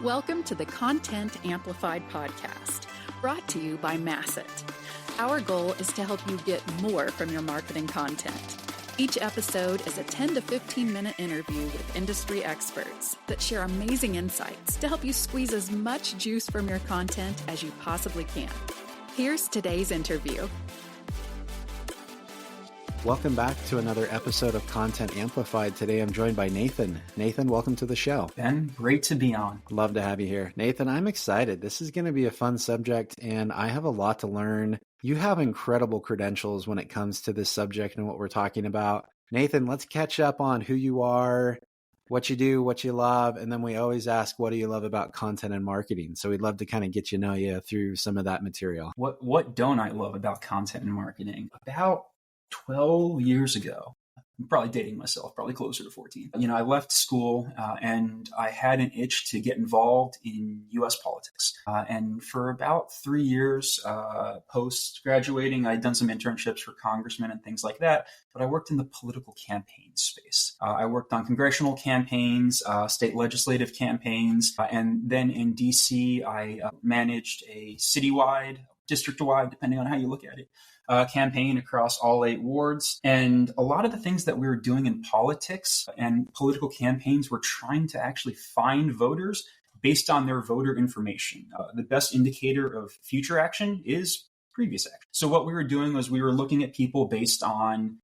Welcome to the Content Amplified podcast, brought to you by Masset. Our goal is to help you get more from your marketing content. Each episode is a 10 to 15 minute interview with industry experts that share amazing insights to help you squeeze as much juice from your content as you possibly can. Here's today's interview. Welcome back to another episode of Content Amplified. Today I'm joined by Nathan. Nathan, welcome to the show. Ben, great to be on. Love to have you here. Nathan, I'm excited. This is going to be a fun subject and I have a lot to learn. You have incredible credentials when it comes to this subject and what we're talking about. Nathan, let's catch up on who you are, what you do, what you love, and then we always ask, what do you love about content and marketing? So we'd love to kind of get you know you through some of that material. What don't I love about content and marketing? About 12 years ago, I'm probably dating myself, probably closer to 14. I left school and I had an itch to get involved in U.S. politics. And for about 3 years post-graduating, I'd done some internships for congressmen and things like that. But I worked in the political campaign space. I worked on congressional campaigns, state legislative campaigns. And then in D.C., I managed a citywide, district-wide, depending on how you look at it, campaign across all 8 wards. And a lot of the things that we were doing in politics and political campaigns were trying to actually find voters based on their voter information. The best indicator of future action is previous action. So what we were doing was we were looking at people based on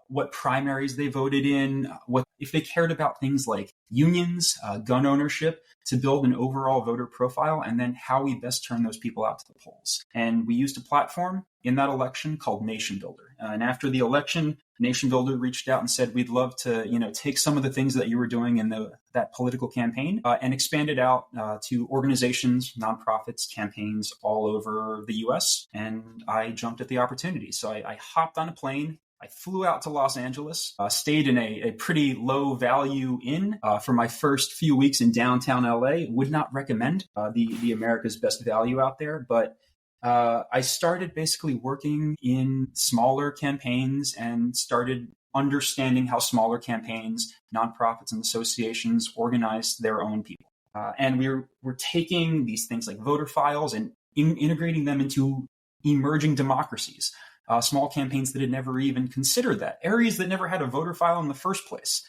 what primaries they voted in, what if they cared about things like unions, gun ownership, to build an overall voter profile, and then how we best turn those people out to the polls. And we used a platform in that election called Nation Builder. And after the election, Nation Builder reached out and said, we'd love to, take some of the things that you were doing in that political campaign and expand it out to organizations, nonprofits, campaigns all over the US. And I jumped at the opportunity. So I hopped on a plane. I flew out to Los Angeles, stayed in a pretty low value inn for my first few weeks in downtown LA. Would not recommend the America's Best Value out there, but I started basically working in smaller campaigns and started understanding how smaller campaigns, nonprofits and associations organized their own people. And we're taking these things like voter files and integrating them into emerging democracies. Small campaigns that had never even considered that. Areas that never had a voter file in the first place.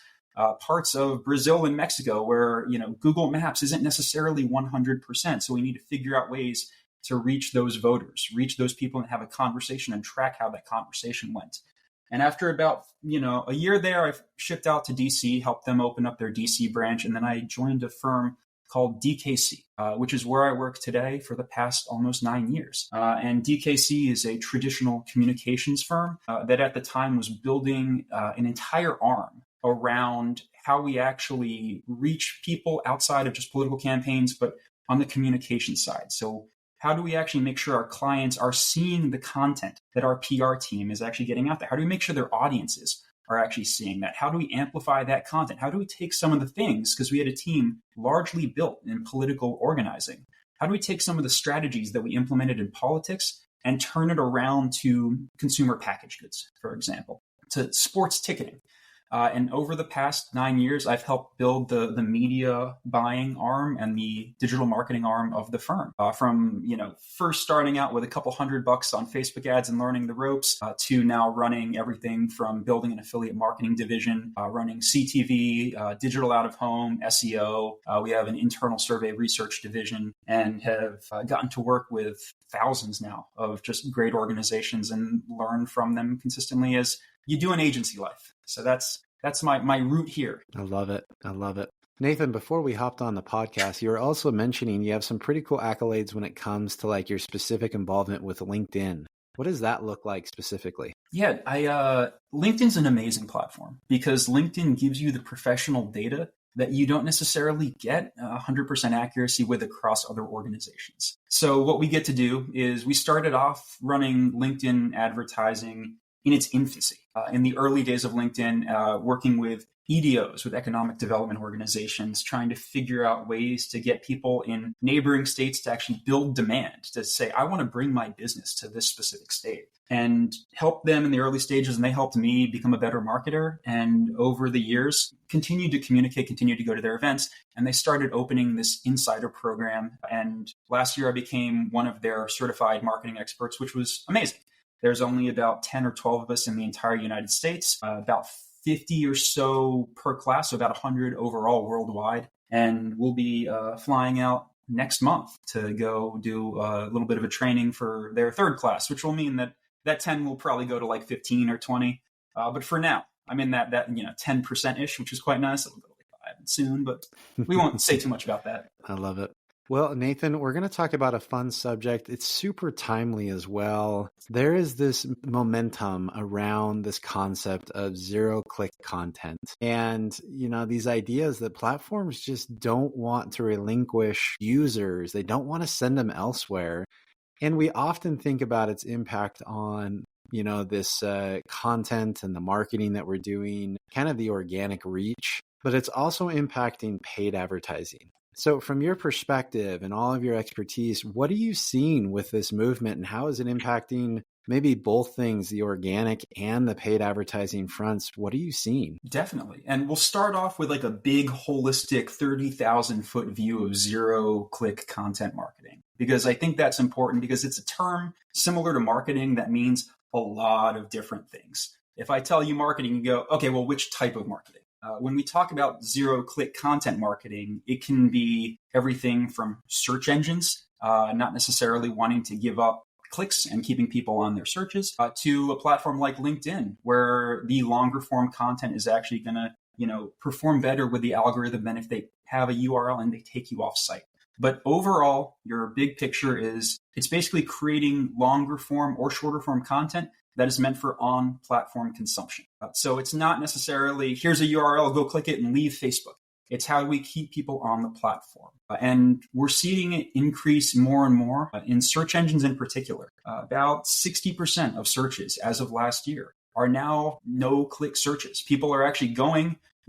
Parts of Brazil and Mexico where, Google Maps isn't necessarily 100%. So we need to figure out ways to reach those voters, reach those people and have a conversation and track how that conversation went. And after about, a year there, I shipped out to DC, helped them open up their DC branch. And then I joined a firm called DKC, which is where I work today for the past almost 9 years. And DKC is a traditional communications firm that at the time was building an entire arm around how we actually reach people outside of just political campaigns, but on the communication side. So how do we actually make sure our clients are seeing the content that our PR team is actually getting out there? How do we make sure their audiences are actually seeing that? How do we amplify that content? How do we take some of the things, because we had a team largely built in political organizing, how do we take some of the strategies that we implemented in politics and turn it around to consumer packaged goods, for example, to sports ticketing? And over the past 9 years, I've helped build the media buying arm and the digital marketing arm of the firm. From first starting out with a couple $100 on Facebook ads and learning the ropes, to now running everything from building an affiliate marketing division, running CTV, digital out of home, SEO. We have an internal survey research division and have gotten to work with thousands now of just great organizations and learn from them consistently as you do in agency life. So that's my route here. I love it. Nathan, before we hopped on the podcast, you were also mentioning you have some pretty cool accolades when it comes to like your specific involvement with LinkedIn. What does that look like specifically? Yeah, LinkedIn's an amazing platform because LinkedIn gives you the professional data that you don't necessarily get 100% accuracy with across other organizations. So what we get to do is we started off running LinkedIn advertising in its infancy. in the early days of LinkedIn, working with EDOs, with economic development organizations, trying to figure out ways to get people in neighboring states to actually build demand, to say, I want to bring my business to this specific state, and help them in the early stages. And they helped me become a better marketer. And over the years, continued to communicate, continued to go to their events. And they started opening this insider program. And last year, I became one of their certified marketing experts, which was amazing. There's only about 10 or 12 of us in the entire United States, about 50 or so per class, so about 100 overall worldwide. And we'll be flying out next month to go do a little bit of a training for their third class, which will mean that 10 will probably go to like 15 or 20. But for now, I'm in that 10%-ish, which is quite nice. It'll go like 5 soon, but we won't say too much about that. I love it. Well, Nathan, we're going to talk about a fun subject. It's super timely as well. There is this momentum around this concept of zero-click content. And, these ideas that platforms just don't want to relinquish users. They don't want to send them elsewhere. And we often think about its impact on, this content and the marketing that we're doing, kind of the organic reach, but it's also impacting paid advertising. So from your perspective and all of your expertise, what are you seeing with this movement, and how is it impacting maybe both things, the organic and the paid advertising fronts? What are you seeing? Definitely. And we'll start off with like a big holistic 30,000 foot view of zero-click content marketing, because I think that's important, because it's a term similar to marketing that means a lot of different things. If I tell you marketing, you go, okay, well, which type of marketing? When we talk about zero-click content marketing, it can be everything from search engines, not necessarily wanting to give up clicks and keeping people on their searches, to a platform like LinkedIn, where the longer form content is actually going to, perform better with the algorithm than if they have a URL and they take you off site. But overall, your big picture is it's basically creating longer form or shorter form content that is meant for on-platform consumption. So it's not necessarily, here's a URL, go click it and leave Facebook. It's how we keep people on the platform. And we're seeing it increase more and more in search engines in particular. About 60% of searches as of last year are now no-click searches. People are actually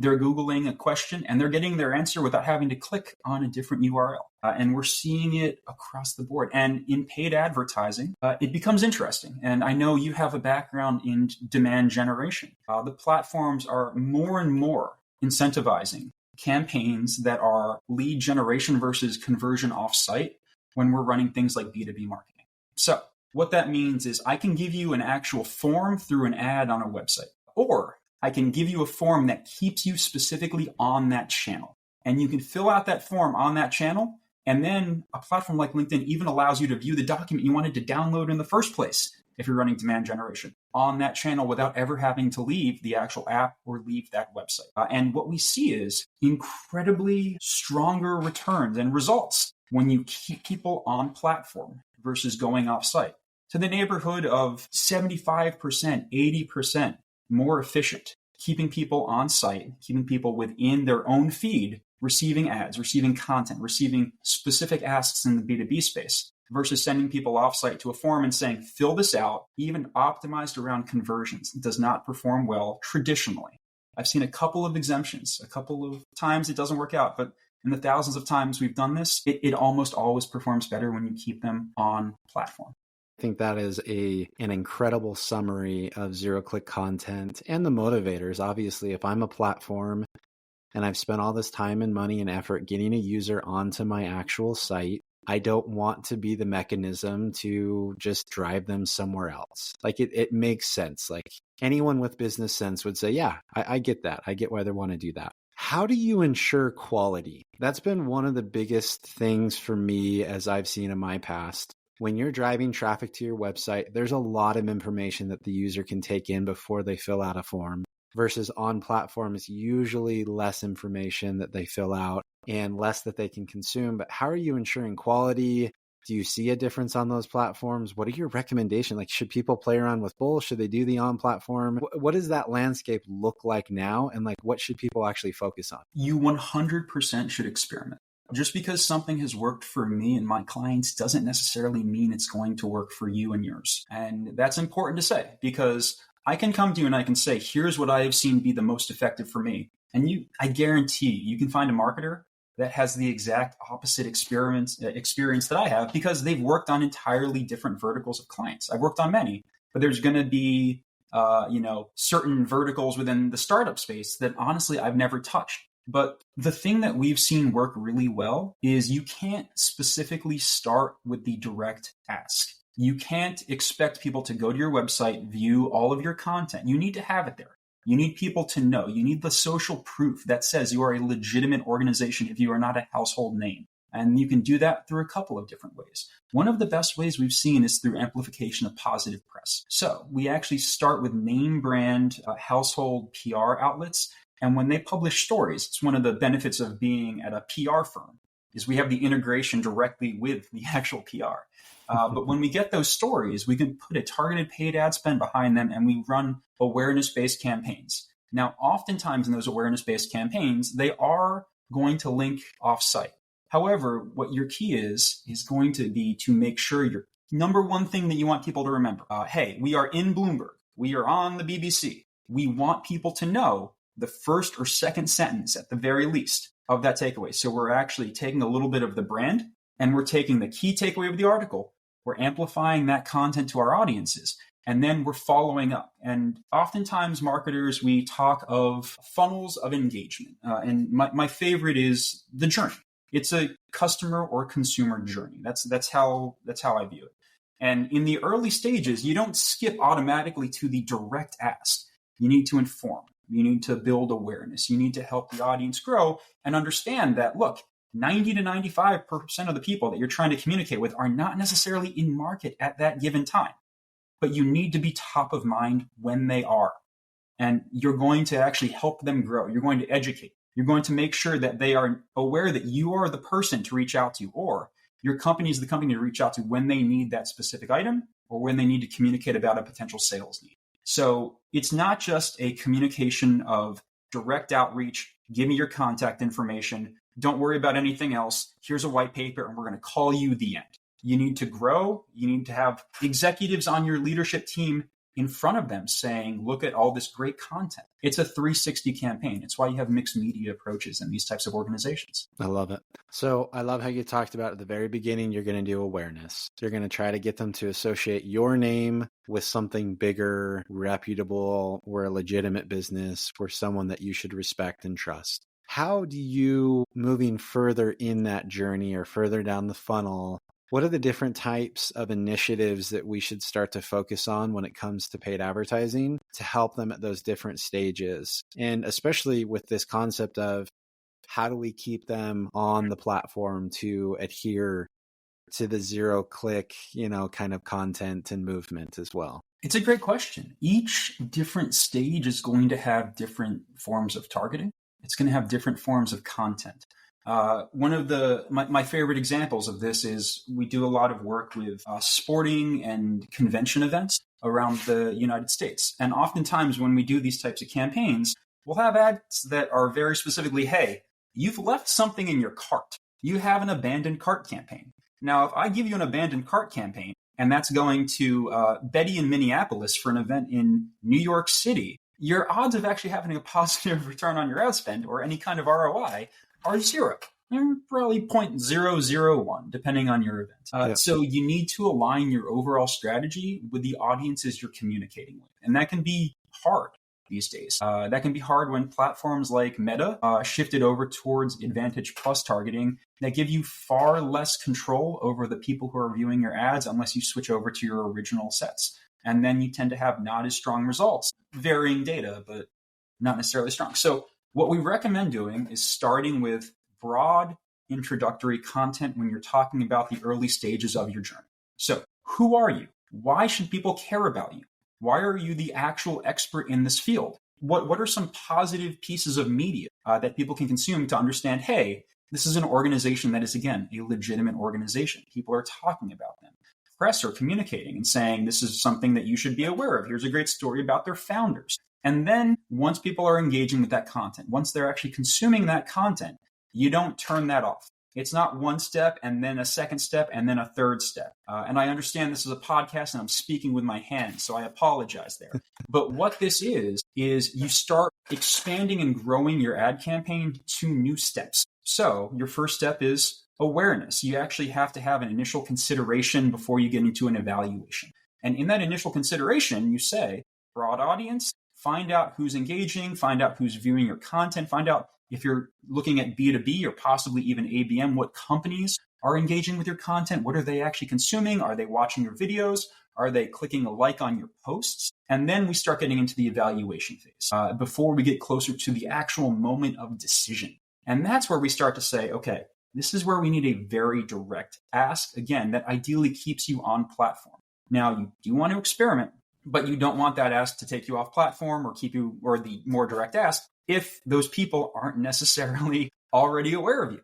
they're Googling a question and they're getting their answer without having to click on a different URL. And we're seeing it across the board. And in paid advertising, it becomes interesting. And I know you have a background in demand generation. The platforms are more and more incentivizing campaigns that are lead generation versus conversion off-site when we're running things like B2B marketing. So what that means is I can give you an actual form through an ad on a website, or I can give you a form that keeps you specifically on that channel. And you can fill out that form on that channel. And then a platform like LinkedIn even allows you to view the document you wanted to download in the first place if you're running demand generation on that channel without ever having to leave the actual app or leave that website. And what we see is incredibly stronger returns and results when you keep people on platform versus going off site, to the neighborhood of 75%, 80% more efficient, keeping people on site, keeping people within their own feed, receiving ads, receiving content, receiving specific asks in the B2B space, versus sending people offsite to a form and saying, fill this out, even optimized around conversions. It does not perform well traditionally. I've seen a couple of exemptions, a couple of times it doesn't work out, but in the thousands of times we've done this, it almost always performs better when you keep them on platform. I think that is an incredible summary of zero-click content and the motivators. Obviously, if I'm a platform and I've spent all this time and money and effort getting a user onto my actual site, I don't want to be the mechanism to just drive them somewhere else. Like it makes sense. Like anyone with business sense would say, yeah, I get that. I get why they want to do that. How do you ensure quality? That's been one of the biggest things for me as I've seen in my past. When you're driving traffic to your website, there's a lot of information that the user can take in before they fill out a form, versus on platforms, usually less information that they fill out and less that they can consume. But how are you ensuring quality? Do you see a difference on those platforms? What are your recommendations? Like, should people play around with both? Should they do the on platform? What does that landscape look like now? And like, what should people actually focus on? You 100% should experiment. Just because something has worked for me and my clients doesn't necessarily mean it's going to work for you and yours. And that's important to say, because I can come to you and I can say, here's what I have seen be the most effective for me. And I guarantee you can find a marketer that has the exact opposite experience that I have, because they've worked on entirely different verticals of clients. I've worked on many, but there's going to be certain verticals within the startup space that honestly I've never touched. But the thing that we've seen work really well is you can't specifically start with the direct ask. You can't expect people to go to your website, view all of your content. You need to have it there. You need people to know. You need the social proof that says you are a legitimate organization if you are not a household name. And you can do that through a couple of different ways. One of the best ways we've seen is through amplification of positive press. So we actually start with name brand household PR outlets. And when they publish stories, it's one of the benefits of being at a PR firm is we have the integration directly with the actual PR. But when we get those stories, we can put a targeted paid ad spend behind them, and we run awareness-based campaigns. Now, oftentimes in those awareness-based campaigns, they are going to link off-site. However, what your key is going to be to make sure your number one thing that you want people to remember. Hey, we are in Bloomberg. We are on the BBC. We want people to know the first or second sentence at the very least of that takeaway. So we're actually taking a little bit of the brand and we're taking the key takeaway of the article. We're amplifying that content to our audiences, and then we're following up. And oftentimes marketers, we talk of funnels of engagement. And my favorite is the journey. It's a customer or consumer journey. That's how I view it. And in the early stages, you don't skip automatically to the direct ask. You need to inform. You need to build awareness. You need to help the audience grow and understand that, look, 90 to 95% of the people that you're trying to communicate with are not necessarily in market at that given time, but you need to be top of mind when they are. And you're going to actually help them grow. You're going to educate. You're going to make sure that they are aware that you are the person to reach out to, or your company is the company to reach out to when they need that specific item or when they need to communicate about a potential sales need. So it's not just a communication of direct outreach, give me your contact information, don't worry about anything else, here's a white paper, and we're going to call you the end. You need to grow. You need to have executives on your leadership team in front of them saying, look at all this great content. It's a 360 campaign. It's why you have mixed media approaches in these types of organizations. I love it. So I love how you talked about at the very beginning, you're going to do awareness. You're going to try to get them to associate your name with something bigger, reputable, or a legitimate business, or someone that you should respect and trust. How do you, moving further in that journey or further down the funnel, what are the different types of initiatives that we should start to focus on when it comes to paid advertising to help them at those different stages? And especially with this concept of how do we keep them on the platform to adhere to the zero click, kind of content and movement as well? It's a great question. Each different stage is going to have different forms of targeting. It's going to have different forms of content. One of my favorite examples of this is we do a lot of work with sporting and convention events around the United States. And oftentimes when we do these types of campaigns, we'll have ads that are very specifically, hey, you've left something in your cart. You have an abandoned cart campaign. Now, if I give you an abandoned cart campaign, and that's going to Betty in Minneapolis for an event in New York City, your odds of actually having a positive return on your ad spend or any kind of ROI are zero. They're probably 0.001, depending on your event. So you need to align your overall strategy with the audiences you're communicating with. And that can be hard these days. That can be hard when platforms like Meta shifted over towards Advantage Plus targeting that give you far less control over the people who are viewing your ads unless you switch over to your original sets. And then you tend to have not as strong results, varying data, but not necessarily strong. So what we recommend doing is starting with broad introductory content when you're talking about the early stages of your journey. So who are you? Why should people care about you? Why are you the actual expert in this field? What are some positive pieces of media that people can consume to understand, hey, this is an organization that is, again, a legitimate organization. People are talking about them. Press are communicating and saying, this is something that you should be aware of. Here's a great story about their founders. And then once people are engaging with that content, once they're actually consuming that content, you don't turn that off. It's not one step and then a second step and then a third step. And I understand this is a podcast and I'm speaking with my hands, so I apologize there. But what this is you start expanding and growing your ad campaign to new steps. So your first step is awareness. You actually have to have an initial consideration before you get into an evaluation. And in that initial consideration, you say, broad audience, find out who's engaging, find out who's viewing your content, find out if you're looking at B2B or possibly even ABM, what companies are engaging with your content. What are they actually consuming? Are they watching your videos? Are they clicking a like on your posts? And then we start getting into the evaluation phase before we get closer to the actual moment of decision. And that's where we start to say, okay, this is where we need a very direct ask, again, that ideally keeps you on platform. Now, you do want to experiment, but you don't want that ask to take you off platform or keep you, or the more direct ask, if those people aren't necessarily already aware of you.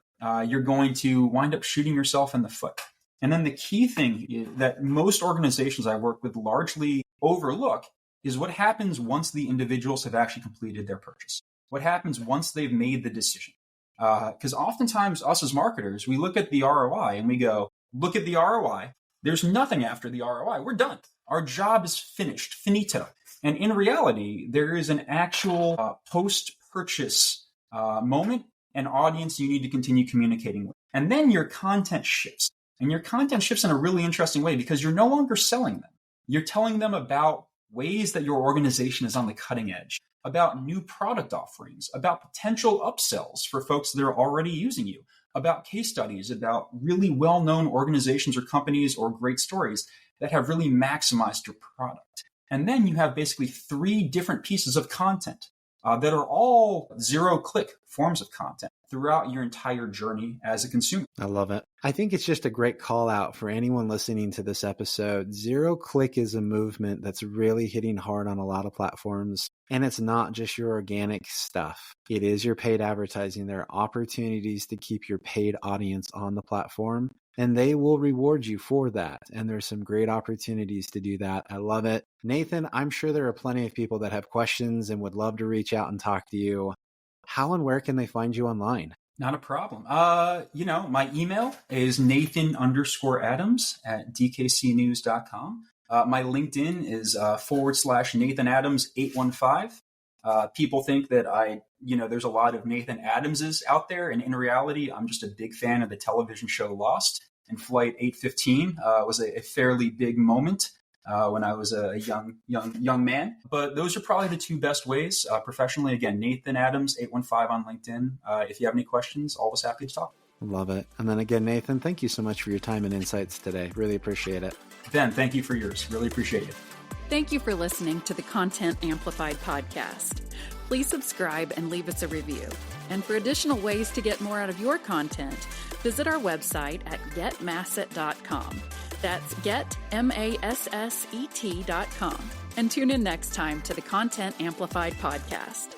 You're going to wind up shooting yourself in the foot. And then the key thing is that most organizations I work with largely overlook is what happens once the individuals have actually completed their purchase. What happens once they've made the decision? Because oftentimes us as marketers, we look at the ROI and we go, look at the ROI. There's nothing after the ROI. We're done. Our job is finished, finito. And in reality, there is an actual post-purchase moment and audience you need to continue communicating with. And then your content shifts. And your content shifts in a really interesting way because you're no longer selling them. You're telling them about ways that your organization is on the cutting edge, about new product offerings, about potential upsells for folks that are already using you, about case studies, about really well-known organizations or companies or great stories that have really maximized your product. And then you have basically 3 different pieces of content that are all zero-click forms of content throughout your entire journey as a consumer. I love it. I think it's just a great call out for anyone listening to this episode. Zero-click is a movement that's really hitting hard on a lot of platforms. And it's not just your organic stuff. It is your paid advertising. There are opportunities to keep your paid audience on the platform, and they will reward you for that. And there's some great opportunities to do that. I love it. Nathan, I'm sure there are plenty of people that have questions and would love to reach out and talk to you. How and where can they find you online? Not a problem. My email is nathan_adams@dkcnews.com. My LinkedIn is /Nathan Adams 815. People think that there's a lot of Nathan Adamses out there. And in reality, I'm just a big fan of the television show Lost. And Flight 815 was a fairly big moment when I was a young man. But those are probably the 2 best ways. Professionally, again, Nathan Adams 815 on LinkedIn. If you have any questions, always happy to talk. Love it. And then again, Nathan, thank you so much for your time and insights today. Really appreciate it. Ben, thank you for yours. Really appreciate it. Thank you for listening to the Content Amplified podcast. Please subscribe and leave us a review. And for additional ways to get more out of your content, visit our website at getmasset.com. That's getmasset.com. And tune in next time to the Content Amplified podcast.